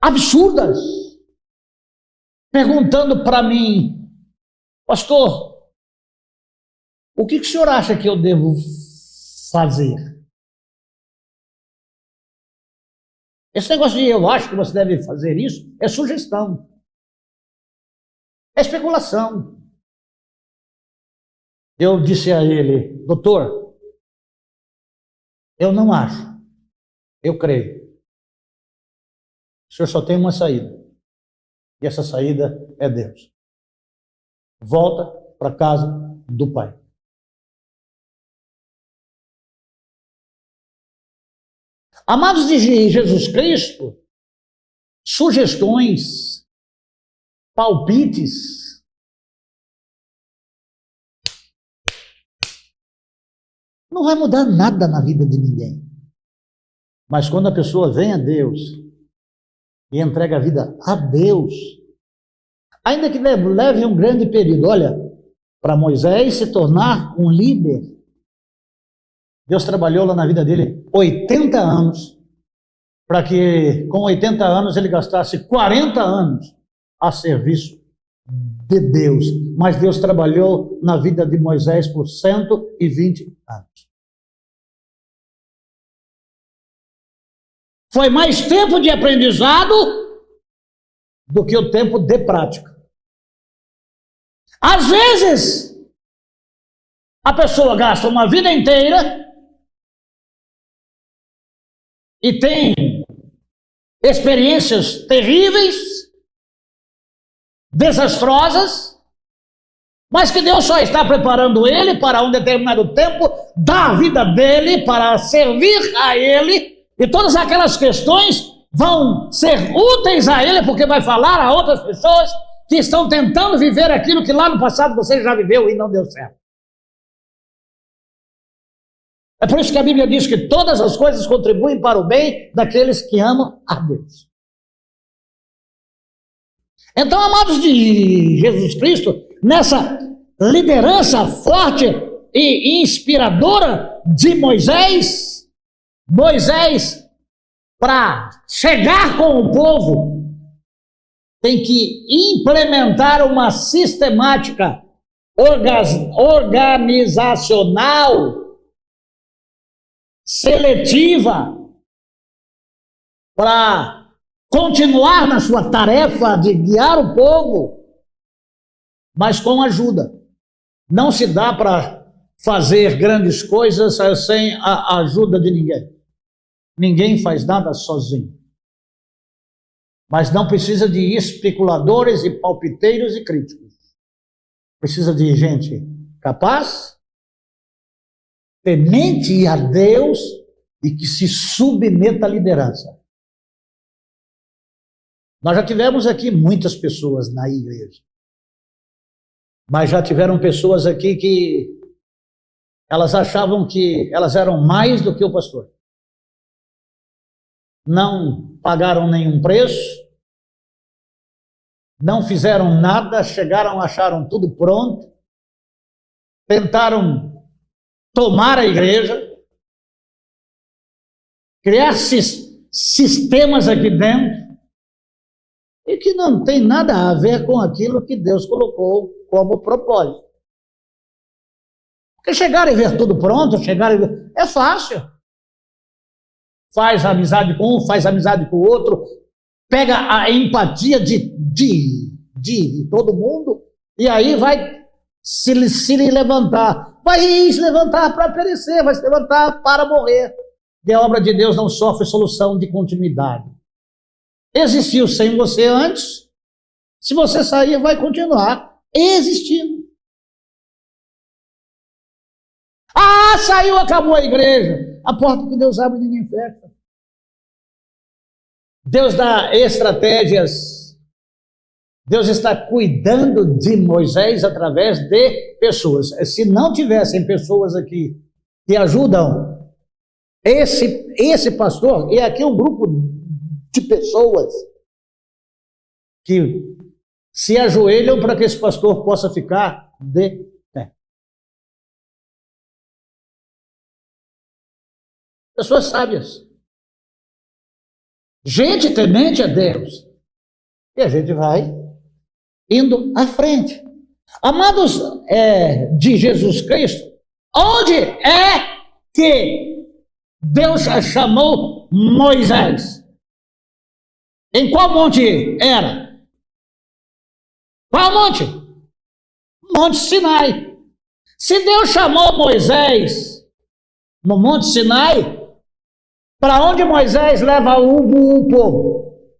absurdas, perguntando para mim: pastor, o que o senhor acha que eu devo fazer? Esse negócio de eu acho que você deve fazer isso é sugestão, é especulação. Eu disse a ele: doutor, eu não acho, eu creio. O senhor só tem uma saída, e essa saída é Deus. Volta para a casa do Pai. Amados de Jesus Cristo, sugestões, palpites, não vai mudar nada na vida de ninguém. Mas quando a pessoa vem a Deus e entrega a vida a Deus, ainda que leve um grande período, olha, para Moisés se tornar um líder, Deus trabalhou lá na vida dele 80 anos, para que com 80 anos ele gastasse 40 anos a serviço de Deus. Mas Deus trabalhou na vida de Moisés por 120 anos. Foi mais tempo de aprendizado do que o tempo de prática. Às vezes, a pessoa gasta uma vida inteira e tem experiências terríveis, desastrosas, mas que Deus só está preparando ele para um determinado tempo da vida dele, para servir a ele, e todas aquelas questões vão ser úteis a ele, porque vai falar a outras pessoas que estão tentando viver aquilo que lá no passado você já viveu e não deu certo. É por isso que a Bíblia diz que todas as coisas contribuem para o bem daqueles que amam a Deus. Então, amados de Jesus Cristo, nessa liderança forte e inspiradora de Moisés, para chegar com o povo, tem que implementar uma sistemática organizacional, seletiva, para continuar na sua tarefa de guiar o povo, mas com ajuda. Não se dá para fazer grandes coisas sem a ajuda de ninguém. Ninguém faz nada sozinho. Mas não precisa de especuladores e palpiteiros e críticos. Precisa de gente capaz, temente a Deus e que se submeta à liderança. Nós já tivemos aqui muitas pessoas na igreja, mas já tiveram pessoas aqui que elas achavam que elas eram mais do que o pastor. Não pagaram nenhum preço, não fizeram nada, chegaram, acharam tudo pronto, tentaram tomar a igreja, criar sistemas aqui dentro, e que não tem nada a ver com aquilo que Deus colocou como propósito. Porque chegar e ver tudo pronto, é fácil. Faz amizade com um, faz amizade com o outro, pega a empatia de todo mundo, e aí vai se levantar. Vai se levantar para perecer, vai se levantar para morrer. E a obra de Deus não sofre solução de continuidade. Existiu sem você antes, se você sair, vai continuar existindo. Ah, saiu, acabou a igreja. A porta que Deus abre, ninguém fecha. Deus dá estratégias. Deus está cuidando de Moisés através de pessoas. Se não tivessem pessoas aqui que ajudam esse pastor, e aqui um grupo de pessoas que se ajoelham para que esse pastor possa ficar de pé. Pessoas sábias. Gente temente a Deus. E a gente vai indo à frente. Amados de Jesus Cristo, onde é que Deus chamou Moisés? Em qual monte era? Qual monte? Monte Sinai. Se Deus chamou Moisés no Monte Sinai, para onde Moisés leva o povo?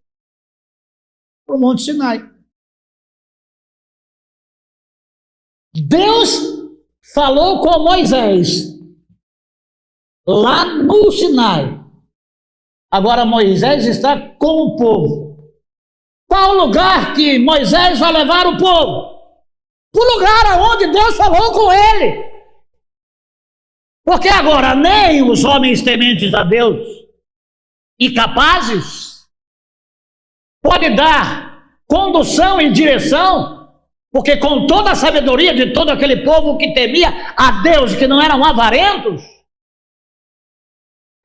Para o Monte Sinai. Deus falou com Moisés lá no Sinai. Agora Moisés está com o povo. Qual o lugar que Moisés vai levar o povo? Para o lugar aonde Deus falou com ele. Porque agora nem os homens tementes a Deus e capazes podem dar condução e direção, porque com toda a sabedoria de todo aquele povo que temia a Deus, que não eram avarentos,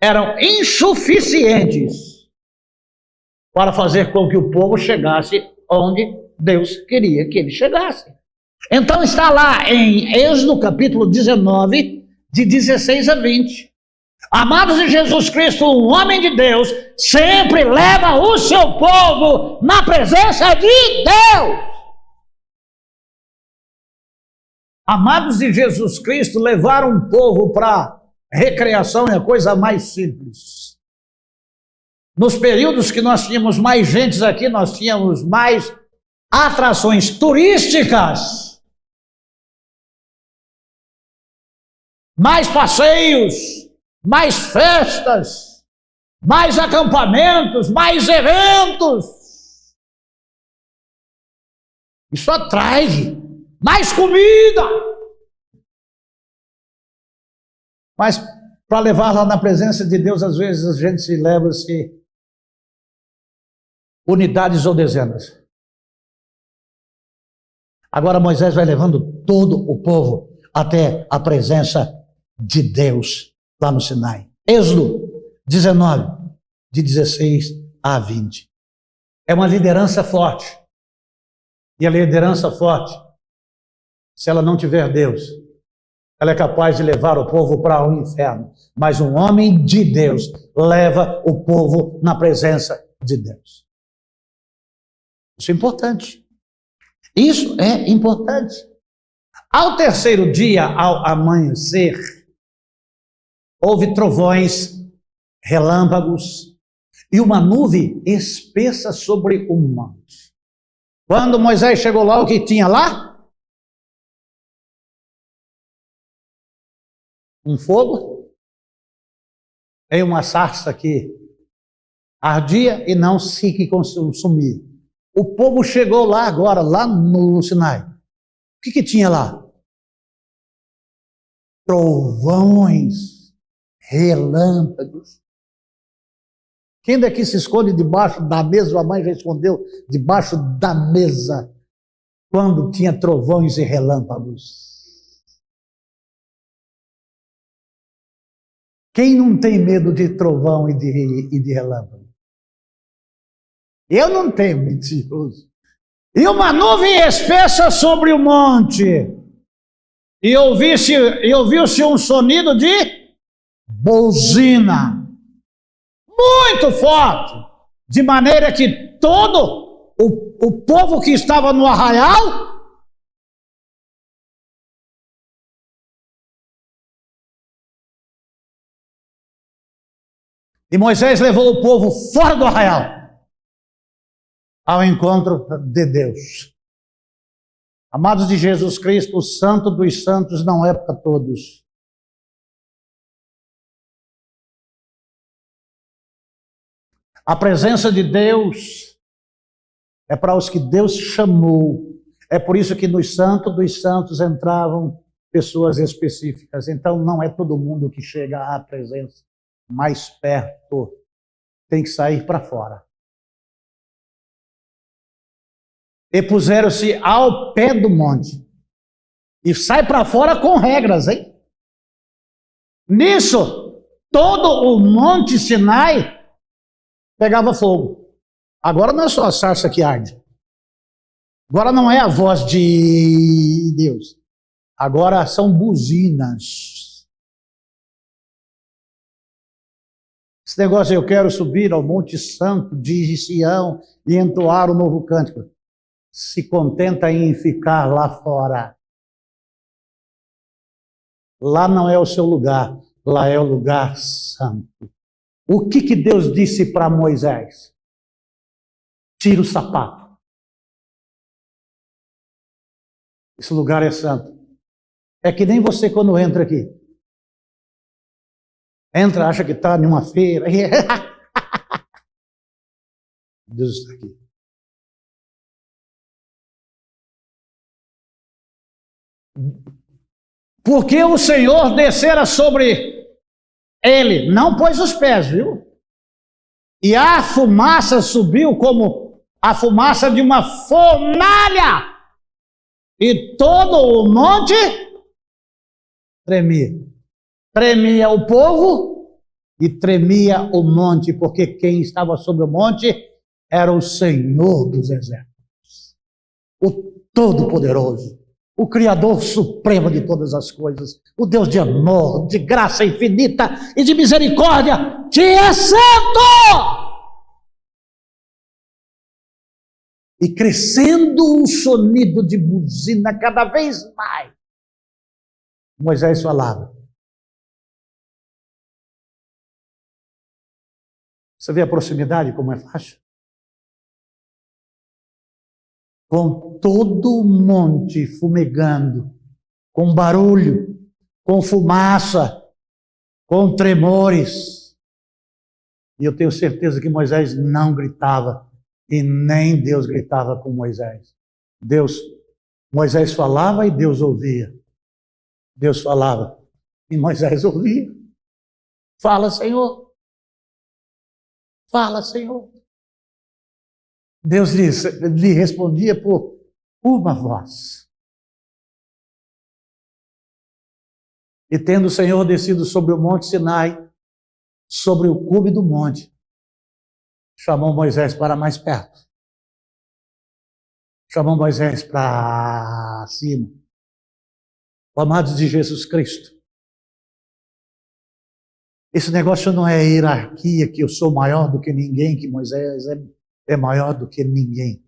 eram insuficientes para fazer com que o povo chegasse onde Deus queria que ele chegasse. Então está lá em Êxodo capítulo 19, de 16 a 20. Amados de Jesus Cristo, um homem de Deus sempre leva o seu povo na presença de Deus. Amados de Jesus Cristo, levar um povo para recreação é a coisa mais simples. Nos períodos que nós tínhamos mais gente aqui, nós tínhamos mais atrações turísticas, mais passeios, mais festas, mais acampamentos, mais eventos. Isso atrai mais comida. Mas para levar lá na presença de Deus, às vezes a gente se leva-se unidades ou dezenas. Agora Moisés vai levando todo o povo até a presença de Deus lá no Sinai. Êxodo 19, de 16 a 20. É uma liderança forte. E a liderança forte Se ela não tiver Deus, ela é capaz de levar o povo para o inferno. Mas um homem de Deus leva o povo na presença de Deus. Isso é importante. Isso é importante. Ao terceiro dia, ao amanhecer, houve trovões, relâmpagos e uma nuvem espessa sobre o monte. Quando Moisés chegou lá, o que tinha lá? Um fogo e uma sarça que ardia e não se consumia. O povo chegou lá agora, lá no Sinai. O que tinha lá? Trovões, relâmpagos. Quem daqui se esconde debaixo da mesa? A mãe já escondeu debaixo da mesa quando tinha trovões e relâmpagos. Quem não tem medo de trovão e de relâmpago? Eu não tenho, mentiroso. E uma nuvem espessa sobre o monte. E ouviu-se um sonido de buzina. Muito forte. De maneira que todo o povo que estava no arraial e Moisés levou o povo fora do arraial ao encontro de Deus. Amados de Jesus Cristo, o santo dos santos não é para todos. A presença de Deus é para os que Deus chamou. É por isso que nos santos dos santos entravam pessoas específicas. Então não é todo mundo que chega à presença mais perto. Tem que sair para fora. E puseram-se ao pé do monte. E sai para fora com regras, hein? Nisso, todo o monte Sinai pegava fogo. Agora não é só a sarça que arde. Agora não é a voz de Deus. Agora são buzinas. Esse negócio, eu quero subir ao Monte Santo de Sião e entoar o novo cântico. Se contenta em ficar lá fora. Lá não é o seu lugar, lá é o lugar santo. O que Deus disse para Moisés? Tira o sapato. Esse lugar é santo. É que nem você quando entra aqui. Entra, acha que está em uma feira. Deus está aqui. Porque o Senhor descera sobre ele, não pôs os pés, viu? E a fumaça subiu como a fumaça de uma fornalha. E todo o monte tremia. Tremia o povo e tremia o monte, porque quem estava sobre o monte era o Senhor dos Exércitos, o Todo-Poderoso, o Criador Supremo de todas as coisas, o Deus de amor, de graça infinita e de misericórdia, que é santo! E crescendo o sonido de buzina cada vez mais, Moisés falava. Você vê a proximidade como é fácil? Com todo o monte fumegando, com barulho, com fumaça, com tremores. E eu tenho certeza que Moisés não gritava, e nem Deus gritava com Moisés. Moisés falava e Deus ouvia. Deus falava e Moisés ouvia. Fala, Senhor. Fala, Senhor. Deus lhe respondia por uma voz. E tendo o Senhor descido sobre o monte Sinai, sobre o cume do monte, chamou Moisés para mais perto. Chamou Moisés para cima. Amados de Jesus Cristo, esse negócio não é hierarquia, que eu sou maior do que ninguém, que Moisés é maior do que ninguém.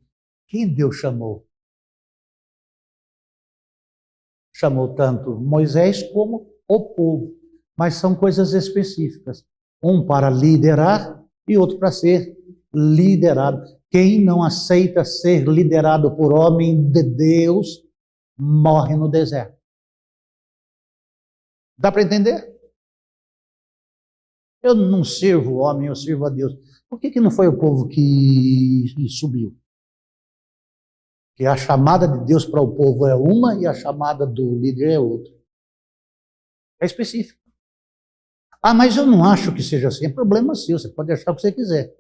Quem Deus chamou? Chamou tanto Moisés como o povo, mas são coisas específicas. Um para liderar e outro para ser liderado. Quem não aceita ser liderado por homem de Deus, morre no deserto. Dá para entender? Eu não sirvo o homem, eu sirvo a Deus. Por que não foi o povo que subiu? Que a chamada de Deus para o povo é uma e a chamada do líder é outra. É específico. Ah, mas eu não acho que seja assim. É problema seu, você pode achar o que você quiser.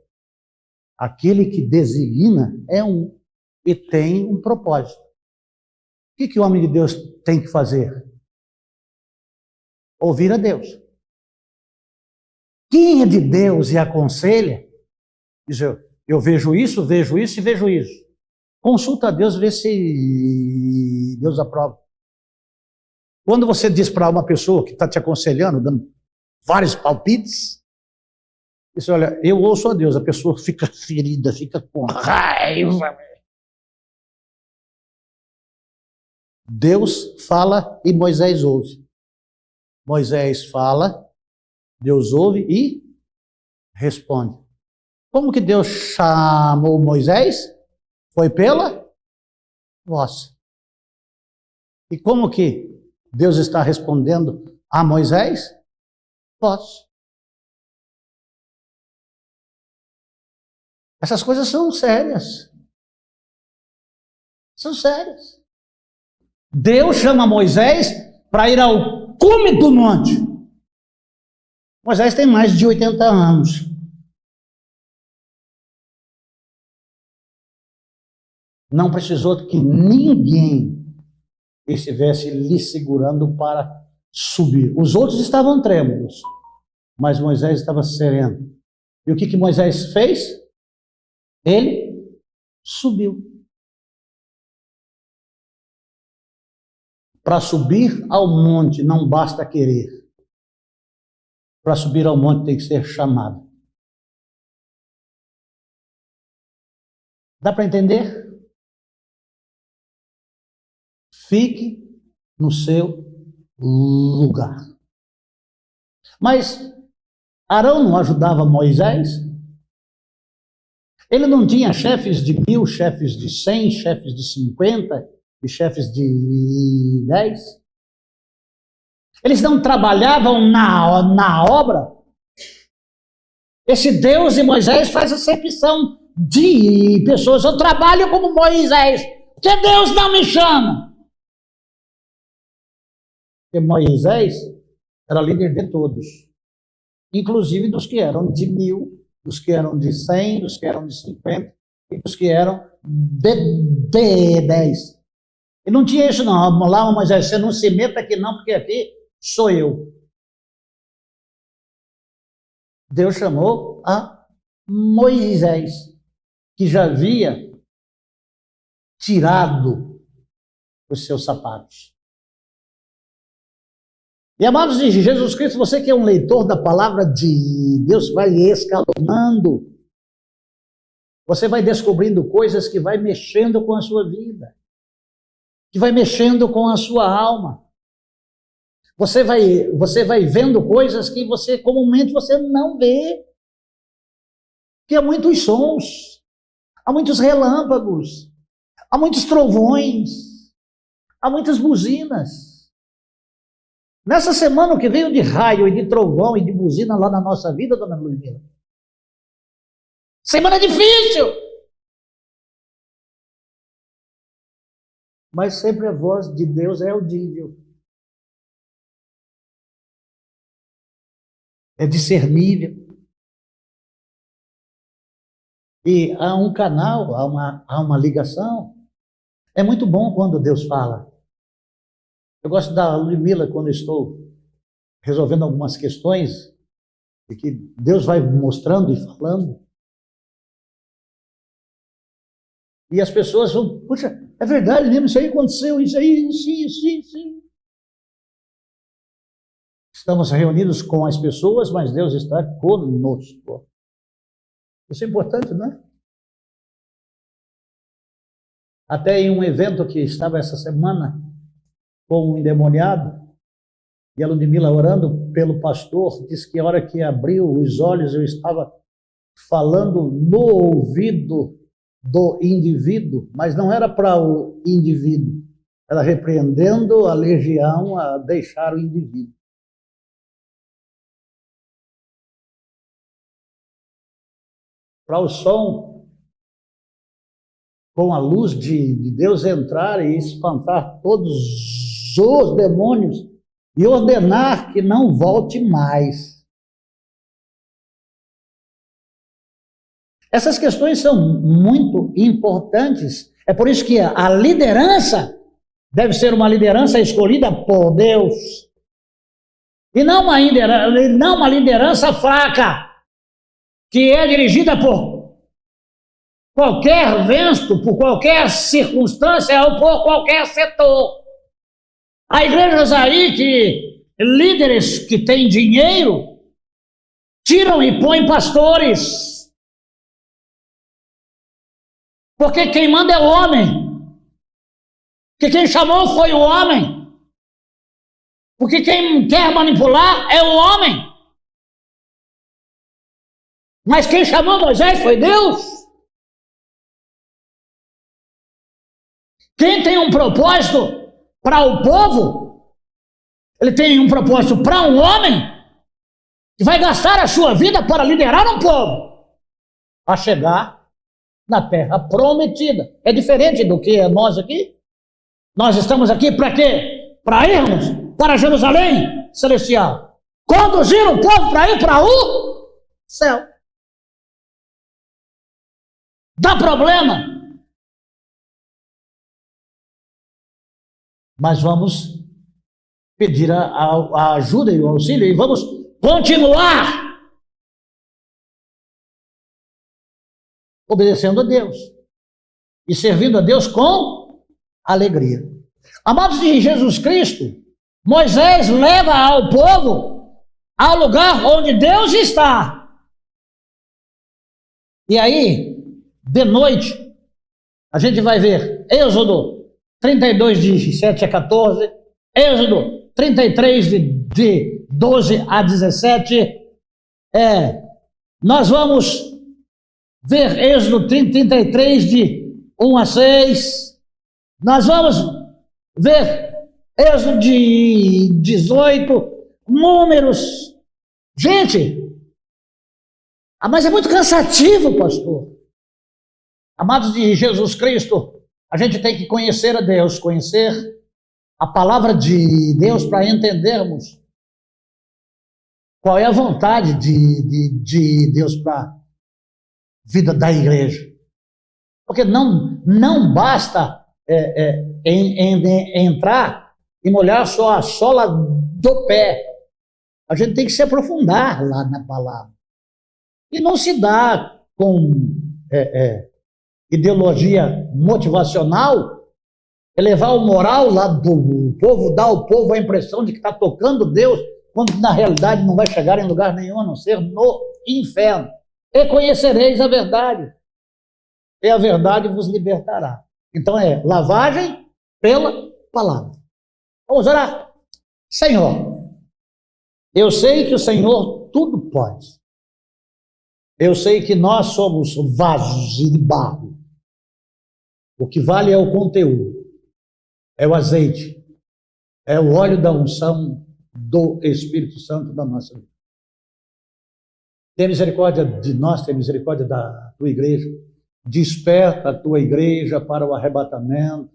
Aquele que designa é um e tem um propósito. O que o homem de Deus tem que fazer? Ouvir a Deus. Quem é de Deus e aconselha, diz eu vejo isso e vejo isso. Consulta a Deus, vê se Deus aprova. Quando você diz para uma pessoa que está te aconselhando, dando vários palpites, diz, olha, eu ouço a Deus, a pessoa fica ferida, fica com raiva. Deus fala e Moisés ouve. Moisés fala, Deus ouve e responde. Como que Deus chamou Moisés? Foi pela voz. E como que Deus está respondendo a Moisés? Voz. Essas coisas são sérias. São sérias. Deus chama Moisés para ir ao cume do monte. Moisés tem mais de 80 anos. Não precisou que ninguém estivesse lhe segurando para subir. Os outros estavam trêmulos, mas Moisés estava sereno. E o que Moisés fez? Ele subiu. Para subir ao monte não basta querer. Para subir ao monte tem que ser chamado. Dá para entender? Fique no seu lugar. Mas Arão não ajudava Moisés? Ele não tinha chefes de 1000, chefes de 100, chefes de 50 e chefes de 10? Eles não trabalhavam na obra? Esse Deus e Moisés faz acepção de pessoas. Eu trabalho como Moisés. Por que Deus não me chama? Porque Moisés era líder de todos, inclusive dos que eram de 1000, dos que eram de 100, dos que eram de 50 e dos que eram de 10. E não tinha isso não. Vamos lá, Moisés, você não se meta aqui não, porque aqui sou eu. Deus chamou a Moisés, que já havia tirado os seus sapatos. E amados de Jesus Cristo, você que é um leitor da palavra de Deus, vai escalonando. Você vai descobrindo coisas que vai mexendo com a sua vida, que vai mexendo com a sua alma. Você vai vendo coisas que comumente você não vê. Que há muitos sons, há muitos relâmpagos, há muitos trovões, há muitas buzinas. Nessa semana o que veio de raio e de trovão e de buzina lá na nossa vida, dona Ludmila? Semana difícil! Mas sempre a voz de Deus é audível. É discernível. E há um canal, há uma ligação. É muito bom quando Deus fala. Eu gosto da Ludmila quando estou resolvendo algumas questões e que Deus vai mostrando e falando. E as pessoas vão, puxa, é verdade mesmo, isso aí aconteceu, isso aí, sim. Estamos reunidos com as pessoas, mas Deus está conosco. Isso é importante, não é? Até em um evento que estava essa semana com um endemoniado, e a Ludmila orando pelo pastor, disse que a hora que abriu os olhos, eu estava falando no ouvido do indivíduo, mas não era para o indivíduo, era repreendendo a legião a deixar o indivíduo. Para o som, com a luz de Deus entrar e espantar todos os demônios e ordenar que não volte mais. Essas questões são muito importantes. É por isso que a liderança deve ser uma liderança escolhida por Deus. E não uma liderança fraca, que é dirigida por qualquer vento, por qualquer circunstância ou por qualquer setor. Há igrejas aí que líderes que têm dinheiro tiram e põem pastores. Porque quem manda é o homem. Porque quem chamou foi o homem. Porque quem quer manipular é o homem. Mas quem chamou Moisés foi Deus. Quem tem um propósito para o povo, ele tem um propósito para um homem que vai gastar a sua vida para liderar um povo a chegar na terra prometida. É diferente do que é nós aqui. Nós estamos aqui para quê? Para irmos para Jerusalém celestial. Conduzir o povo para ir para o céu. Dá problema. Mas vamos pedir a ajuda e o auxílio e vamos continuar obedecendo a Deus e servindo a Deus com alegria. Amados de Jesus Cristo, Moisés leva ao povo ao lugar onde Deus está. E aí, de noite, a gente vai ver Êxodo 32, de 7 a 14, Êxodo 33, de 12 a 17. Nós vamos ver Êxodo 33, de 1 a 6. Nós vamos ver Êxodo de 18, Números. Gente, mas é muito cansativo, pastor. Amados de Jesus Cristo, a gente tem que conhecer a Deus, conhecer a palavra de Deus para entendermos qual é a vontade de Deus para a vida da igreja. Porque não basta entrar e molhar só a sola do pé. A gente tem que se aprofundar lá na palavra. E não se dá com ideologia motivacional, elevar o moral lá do povo, dar ao povo a impressão de que está tocando Deus, quando na realidade não vai chegar em lugar nenhum a não ser no inferno. E conhecereis a verdade, e a verdade vos libertará. Então lavagem pela palavra. Vamos orar. Senhor, eu sei que o Senhor tudo pode. Eu sei que nós somos vasos de barro. O que vale é o conteúdo, é o azeite, é o óleo da unção do Espírito Santo da nossa vida. Tenha misericórdia de nós, tenha misericórdia da tua igreja. Desperta a tua igreja para o arrebatamento.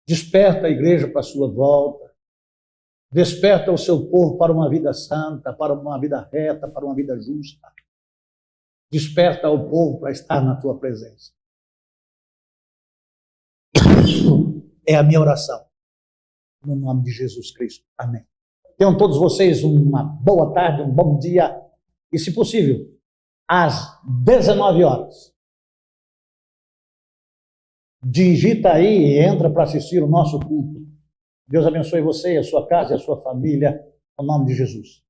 Desperta a igreja para a sua volta. Desperta o seu povo para uma vida santa, para uma vida reta, para uma vida justa. Desperta o povo para estar na tua presença. É a minha oração. No nome de Jesus Cristo. Amém. Tenham todos vocês uma boa tarde, um bom dia. E, se possível, às 19 horas, digita aí e entra para assistir o nosso culto. Deus abençoe você, a sua casa e a sua família. No nome de Jesus.